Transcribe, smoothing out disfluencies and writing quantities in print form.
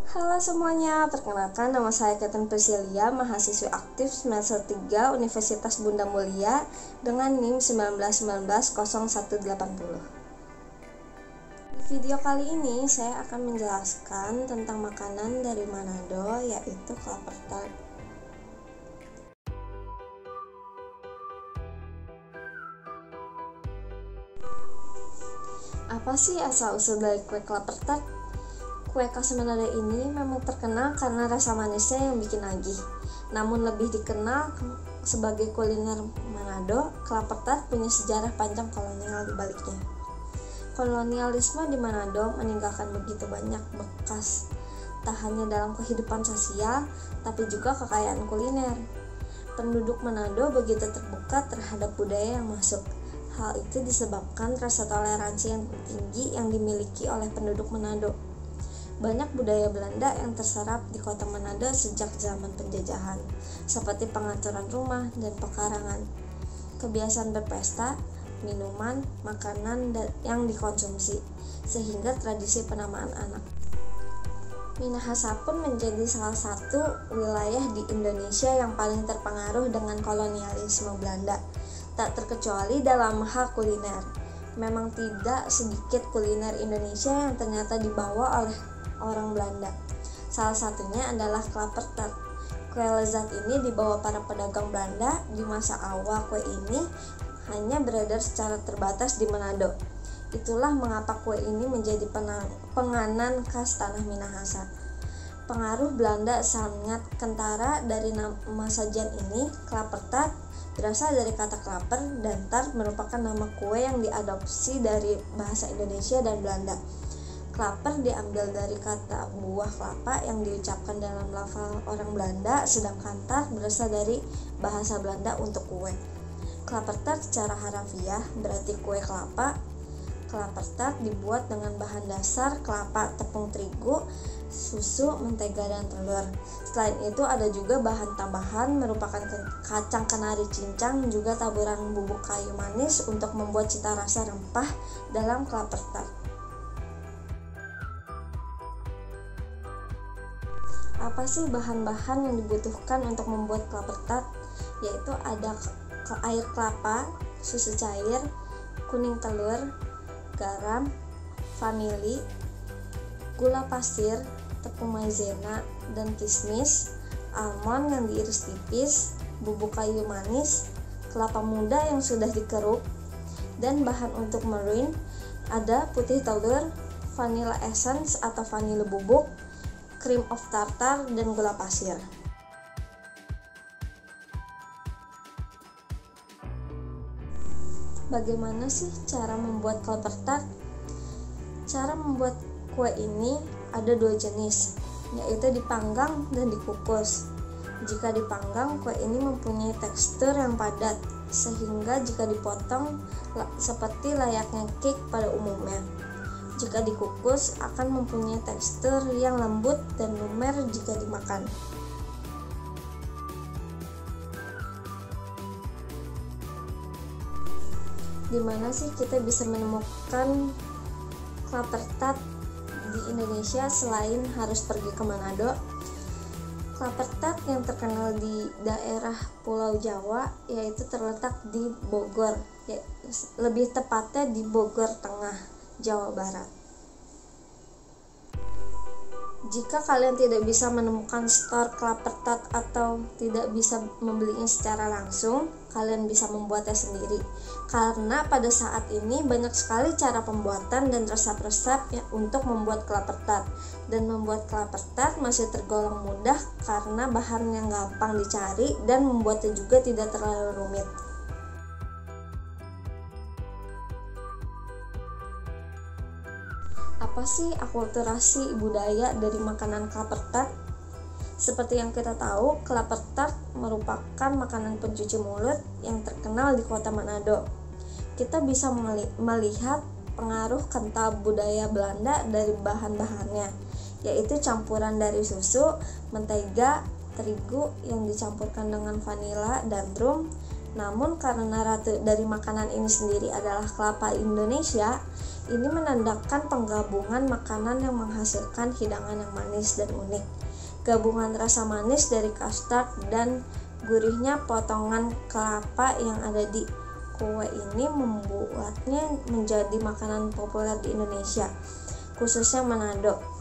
Halo semuanya, perkenalkan nama saya Catherine Priscilia, mahasiswi aktif semester 3 Universitas Bunda Mulia dengan NIM 19190180. Di video kali ini saya akan menjelaskan tentang makanan dari Manado, yaitu klaper tart. Apa sih asal-usul dari kue klaper tart? Kue khas Manado ini memang terkenal karena rasa manisnya yang bikin nagih. Namun lebih dikenal sebagai kuliner Manado, klaper tart punya sejarah panjang kolonial di baliknya. Kolonialisme di Manado meninggalkan begitu banyak bekas, tak hanya dalam kehidupan sosial, tapi juga kekayaan kuliner. Penduduk Manado begitu terbuka terhadap budaya yang masuk. Hal itu disebabkan rasa toleransi yang tinggi yang dimiliki oleh penduduk Manado. Banyak budaya Belanda yang terserap di kota Manado sejak zaman penjajahan, seperti pengaturan rumah dan pekarangan, kebiasaan berpesta, minuman, makanan yang dikonsumsi, sehingga tradisi penamaan anak. Minahasa pun menjadi salah satu wilayah di Indonesia yang paling terpengaruh dengan kolonialisme Belanda, tak terkecuali dalam hal kuliner. Memang tidak sedikit kuliner Indonesia yang ternyata dibawa oleh orang Belanda. Salah satunya adalah klaper tart. Kue lezat ini dibawa para pedagang Belanda. Di masa awal kue ini hanya beredar secara terbatas di Manado. Itulah mengapa kue ini menjadi penganan khas tanah Minahasa. Pengaruh Belanda sangat kentara dari nama sajian ini. Klaper tart berasal dari kata klaper, dan tart merupakan nama kue yang diadopsi dari bahasa Indonesia dan Belanda. Klaper diambil dari kata buah kelapa yang diucapkan dalam lafal orang Belanda, sedangkan tart berasal dari bahasa Belanda untuk kue. Klaper tart secara harafiah berarti kue kelapa. Klaper tart dibuat dengan bahan dasar kelapa, tepung terigu, susu, mentega, dan telur. Selain itu ada juga bahan tambahan merupakan kacang kenari cincang, juga taburan bubuk kayu manis untuk membuat cita rasa rempah dalam klaper tart. Apa sih bahan-bahan yang dibutuhkan untuk membuat klaper tart? Yaitu ada air kelapa, susu cair, kuning telur, garam, vanili, gula pasir, tepung maizena dan kismis, almond yang diiris tipis, bubuk kayu manis, kelapa muda yang sudah dikeruk, dan bahan untuk meringue ada putih telur, vanilla essence atau vanila bubuk, cream of tartar, dan gula pasir. Bagaimana sih cara membuat klaper tart? Cara membuat kue ini ada dua jenis, yaitu dipanggang dan dikukus. Jika dipanggang, kue ini mempunyai tekstur yang padat, sehingga jika dipotong seperti layaknya cake pada umumnya. Jika dikukus akan mempunyai tekstur yang lembut dan lumer jika dimakan. Di mana sih kita bisa menemukan klaper tart di Indonesia selain harus pergi ke Manado? Klaper tart yang terkenal di daerah Pulau Jawa yaitu terletak di Bogor, lebih tepatnya di Bogor Tengah, Jawa Barat. Jika kalian tidak bisa menemukan stor klaper tart atau tidak bisa membelinya secara langsung, kalian bisa membuatnya sendiri. Karena pada saat ini banyak sekali cara pembuatan dan resep-resep untuk membuat klaper tart. Dan membuat klaper tart masih tergolong mudah karena bahan yang gampang dicari dan membuatnya juga tidak terlalu rumit. Apa sih akulturasi budaya dari makanan klaper tart? Seperti yang kita tahu, klaper tart merupakan makanan pencuci mulut yang terkenal di kota Manado. Kita bisa melihat pengaruh kental budaya Belanda dari bahan-bahannya, yaitu campuran dari susu, mentega, terigu yang dicampurkan dengan vanila dan rum, Namun karena ratu dari makanan ini sendiri adalah kelapa Indonesia, ini menandakan penggabungan makanan yang menghasilkan hidangan yang manis dan unik. Gabungan rasa manis dari custard dan gurihnya potongan kelapa yang ada di kue ini membuatnya menjadi makanan populer di Indonesia, khususnya Manado.